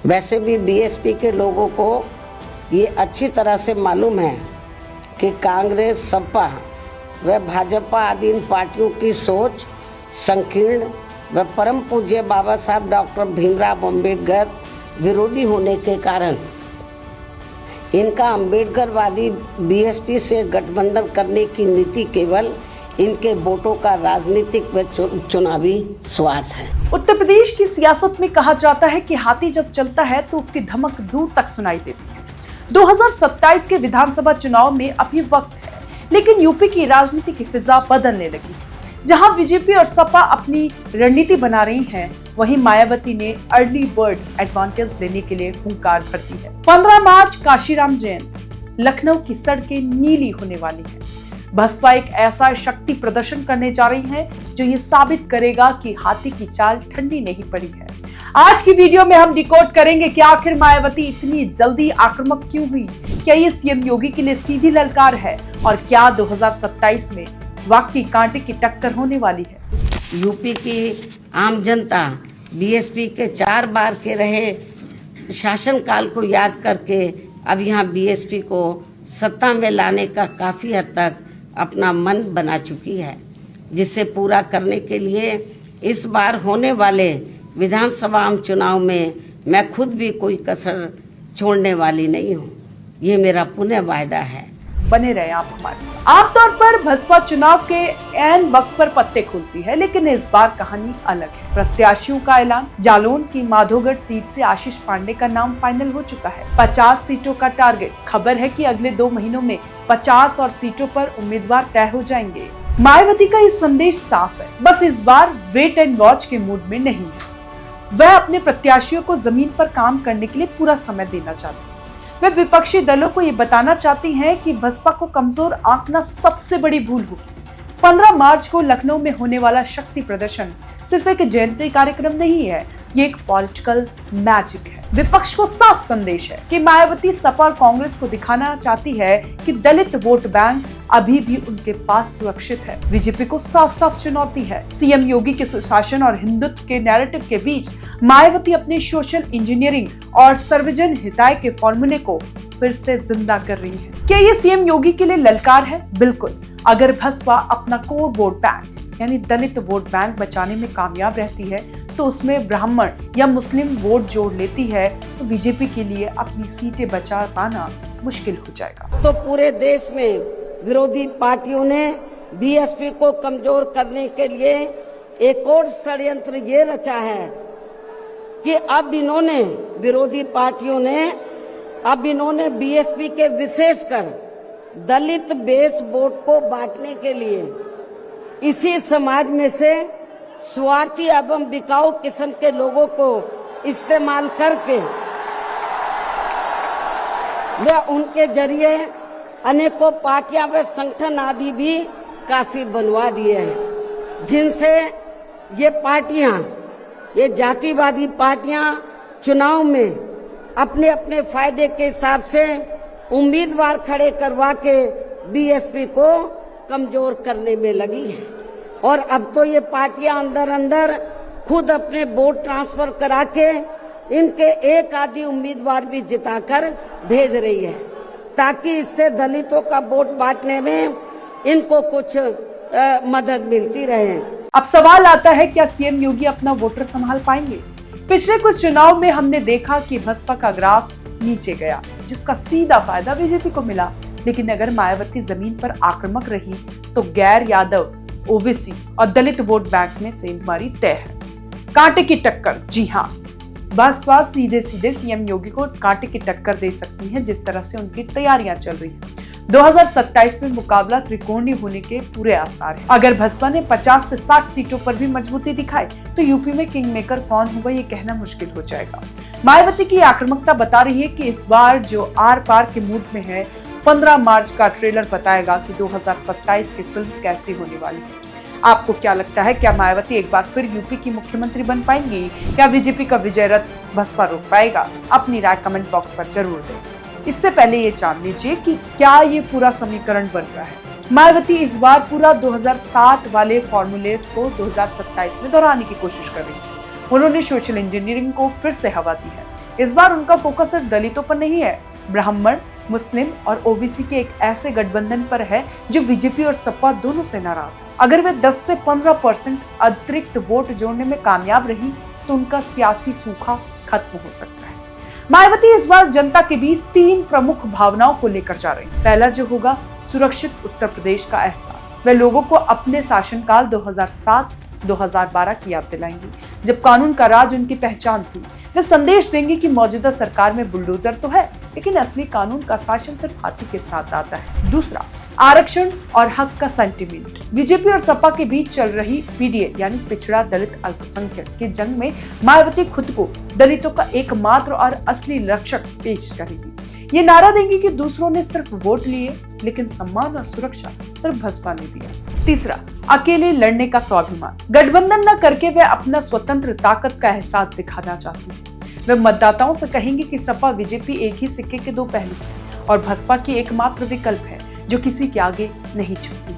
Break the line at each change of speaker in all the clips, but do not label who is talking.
वैसे भी बीएसपी के लोगों को ये अच्छी तरह से मालूम है कि कांग्रेस, सपा व भाजपा आदि इन पार्टियों की सोच संकीर्ण व परम पूज्य बाबा साहब डॉक्टर भीमराव अम्बेडकर विरोधी होने के कारण इनका अम्बेडकरवादी बीएसपी से गठबंधन करने की नीति केवल इनके वोटों का राजनीतिक व चुनावी स्वार्थ है।
उत्तर प्रदेश की सियासत में कहा जाता है कि हाथी जब चलता है तो उसकी धमक दूर तक सुनाई देती है। 2027 के विधानसभा चुनाव में अभी वक्त है, लेकिन यूपी की राजनीति की फिजा बदलने लगी है। जहां बीजेपी और सपा अपनी रणनीति बना रही हैं, वहीं मायावती ने अर्ली बर्ड एडवांटेज लेने के लिए हुंकार भर दी है। 15 मार्च काशीराम जयंती, लखनऊ की सड़कें नीली होने वाली हैं। बसपा एक ऐसा शक्ति प्रदर्शन करने जा रही है जो ये साबित करेगा कि हाथी की चाल ठंडी नहीं पड़ी है। आज की वीडियो में हम डिकोड करेंगे कि आखिर मायावती इतनी जल्दी आक्रामक क्यों हुई, क्या ये सीएम योगी के लिए सीधी ललकार है और क्या 2027 में वाकई कांटे की टक्कर होने वाली है।
यूपी की आम जनता बीएसपी के 4 बार के रहे शासनकाल को याद करके अब यहाँ बीएसपी को सत्ता में लाने का काफी हद तक अपना मन बना चुकी है, जिसे पूरा करने के लिए इस बार होने वाले विधानसभा आम चुनाव में मैं खुद भी कोई कसर छोड़ने वाली नहीं हूँ। ये मेरा पुण्य वायदा है।
बने रहे आप हमारे साथ। आमतौर पर बसपा चुनाव के ऐन वक्त पर पत्ते खोलती है, लेकिन इस बार कहानी अलग है। प्रत्याशियों का ऐलान, जालौन की माधोगढ़ सीट से आशीष पांडे का नाम फाइनल हो चुका है। 50 सीटों का टारगेट। खबर है कि अगले 2 महीनों में 50 और सीटों पर उम्मीदवार तय हो जाएंगे। मायावती का ये संदेश साफ है, बस इस बार वेट एंड वॉच के मूड में नहीं है। वह अपने प्रत्याशियों को जमीन पर काम करने के लिए पूरा समय देना चाहती है। वे विपक्षी दलों को ये बताना चाहती हैं कि बसपा को कमजोर आंकना सबसे बड़ी भूल होगी। 15 मार्च को लखनऊ में होने वाला शक्ति प्रदर्शन सिर्फ एक जयंती कार्यक्रम नहीं है, ये एक पॉलिटिकल मैजिक है। विपक्ष को साफ संदेश है कि मायावती, सपा और कांग्रेस को दिखाना चाहती है कि दलित वोट बैंक अभी भी उनके पास सुरक्षित है। बीजेपी को साफ साफ चुनौती है। सीएम योगी के सुशासन और हिंदुत्व के नैरेटिव के बीच मायावती अपने सोशल इंजीनियरिंग और सर्वजन हिताय के फॉर्मूले को फिर से जिंदा कर रही है। क्या ये सीएम योगी के लिए ललकार है? बिल्कुल। अगर बसपा अपना कोर वोट बैंक यानी दलित वोट बैंक बचाने में कामयाब रहती है तो उसमें ब्राह्मण या मुस्लिम वोट जोड़ लेती है तो बीजेपी के लिए अपनी सीटें बचा पाना मुश्किल हो जाएगा।
तो पूरे देश में विरोधी पार्टियों ने बीएसपी को कमजोर करने के लिए एक और षड्यंत्र ये रचा है कि अब इन्होंने विरोधी पार्टियों ने बीएसपी के विशेषकर दलित बेस वोट को बांटने के लिए इसी समाज में से स्वार्थी एवं बिकाऊ किस्म के लोगों को इस्तेमाल करके वे उनके जरिए अनेकों पार्टियां व संगठन आदि भी काफी बनवा दिए हैं, जिनसे ये जातिवादी पार्टियां चुनाव में अपने अपने फायदे के हिसाब से उम्मीदवार खड़े करवा के बीएसपी को कमजोर करने में लगी है। और अब तो ये पार्टियां अंदर खुद अपने वोट ट्रांसफर करा के इनके एक आधी उम्मीदवार भी जिताकर भेज रही है, ताकि इससे दलितों का वोट बांटने में इनको कुछ मदद मिलती रहे।
अब सवाल आता है, क्या सीएम योगी अपना वोटर संभाल पाएंगे? पिछले कुछ चुनाव में हमने देखा कि बसपा का ग्राफ नीचे गया, जिसका सीधा फायदा बीजेपी को मिला। लेकिन अगर मायावती जमीन पर आक्रामक रही तो गैर यादव, ओबीसी और दलित वोट बैंक में सेंधमारी तय है। कांटे की टक्कर। जी हाँ, बसपा सीधे सीएम योगी को कांटे की टक्कर दे सकती है, जिस तरह से उनकी तैयारियां चल रही हैं। 2027 में मुकाबला त्रिकोणीय होने के पूरे आसार हैं। अगर बसपा ने 50 से 60 सीटों पर भी मजबूती दिखाई तो यूपी में किंग मेकर कौन होगा ये कहना मुश्किल हो जाएगा। मायावती की आक्रामकता बता रही है कि इस बार जो आर पार के मूड में है। 15 मार्च का ट्रेलर बताएगा कि 2027 की फिल्म कैसी होने वाली है। आपको क्या लगता है, क्या मायावती एक बार फिर यूपी की मुख्यमंत्री बन पाएंगी? क्या बीजेपी का विजय रथ बसपा रोक पाएगा? अपनी राय कमेंट बॉक्स पर जरूर दें। इससे पहले ये जान लीजिए कि क्या ये पूरा समीकरण बन रहा है। मायावती इस बार पूरा 2007 वाले फॉर्मूले को 2027 में दोहराने की कोशिश कर रही है। उन्होंने सोशल इंजीनियरिंग को फिर से हवा दी है। इस बार उनका फोकस सिर्फ दलितों पर नहीं है, ब्राह्मण, मुस्लिम और ओबीसी के एक ऐसे गठबंधन पर है जो बीजेपी और सपा दोनों से नाराज है। अगर वे 10 से 15% अतिरिक्त वोट जोड़ने में कामयाब रही तो उनका सियासी सूखा खत्म हो सकता है। मायावती इस बार जनता के बीच 3 प्रमुख भावनाओं को लेकर जा रही है। पहला जो होगा सुरक्षित उत्तर प्रदेश का एहसास। वे लोगों को अपने शासनकाल 2007-2012 की याद दिलाएंगी, जब कानून का राज उनकी पहचान थी। वे संदेश देंगे कि मौजूदा सरकार में बुलडोजर तो है, लेकिन असली कानून का शासन सिर्फ हाथी के साथ आता है। दूसरा, आरक्षण और हक का सेंटीमेंट। बीजेपी और सपा के बीच चल रही पीडीए यानी पिछड़ा दलित अल्पसंख्यक की जंग में मायावती खुद को दलितों का एकमात्र और असली रक्षक पेश करेगी। ये नारा देंगी कि दूसरों ने सिर्फ वोट लिए, लेकिन सम्मान और सुरक्षा सिर्फ बसपा ने दिया। तीसरा, अकेले लड़ने का स्वाभिमान। गठबंधन न करके वे अपना स्वतंत्र ताकत का एहसास दिखाना चाहती है। वे मतदाताओं से कहेंगे कि सपा बीजेपी एक ही सिक्के के 2 पहलू हैं और बसपा की एकमात्र विकल्प है जो किसी के आगे नहीं झुकती।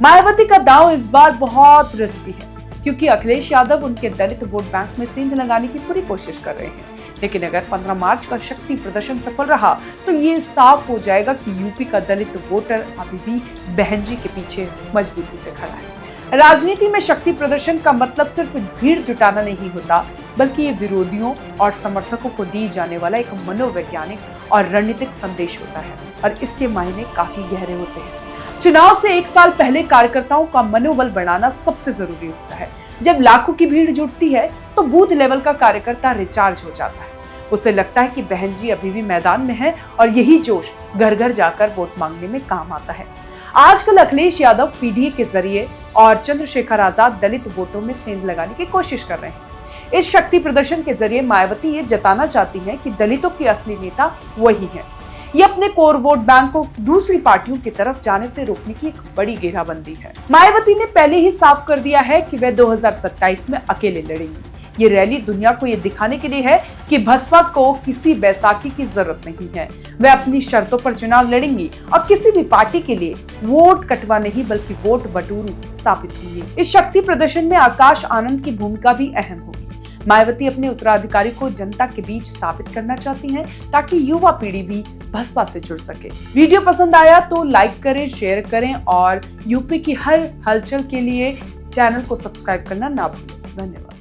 मायावती का दांव इस बार बहुत रिस्की है, क्योंकि अखिलेश यादव उनके दलित वोट बैंक में सेंध लगाने की पूरी कोशिश कर रहे हैं। लेकिन अगर 15 मार्च का शक्ति प्रदर्शन सफल रहा तो ये साफ हो जाएगा कि यूपी का दलित वोटर अभी भी बहन जी के पीछे मजबूती से खड़ा है। राजनीति में शक्ति प्रदर्शन का मतलब सिर्फ भीड़ जुटाना नहीं होता, बल्कि ये विरोधियों और समर्थकों को दी जाने वाला एक मनोवैज्ञानिक और रणनीतिक संदेश होता है, और इसके मायने काफी गहरे होते हैं। चुनाव से 1 साल पहले कार्यकर्ताओं का मनोबल बढ़ाना सबसे जरूरी होता है। जब लाखों की भीड़ जुटती है तो बूथ लेवल का कार्यकर्ता रिचार्ज हो जाता है। उसे लगता है कि बहन जी अभी भी मैदान में है, और यही जोश घर घर जाकर वोट मांगने में काम आता है। आजकल अखिलेश यादव पीडीए के जरिए और चंद्रशेखर आजाद दलित वोटों में सेंध लगाने की कोशिश कर रहे हैं। इस शक्ति प्रदर्शन के जरिए मायावती ये जताना चाहती है कि दलितों की असली नेता वही है। ये अपने कोर वोट बैंक को दूसरी पार्टियों की तरफ जाने से रोकने की एक बड़ी घेराबंदी है। मायावती ने पहले ही साफ कर दिया है कि वे 2027 में अकेले लड़ेंगी। ये रैली दुनिया को ये दिखाने के लिए है कि बसपा को किसी बैसाखी की जरूरत नहीं है। वे अपनी शर्तों पर चुनाव लड़ेंगी और किसी भी पार्टी के लिए वोट कटवा नहीं बल्कि वोट बटोरू साबित होंगे। इस शक्ति प्रदर्शन में आकाश आनंद की भूमिका भी अहम होगी। मायावती अपने उत्तराधिकारी को जनता के बीच स्थापित करना चाहती हैं, ताकि युवा पीढ़ी भी बसपा से जुड़ सके। वीडियो पसंद आया तो लाइक करें, शेयर करें और यूपी की हर हलचल के लिए चैनल को सब्सक्राइब करना ना भूलें। धन्यवाद।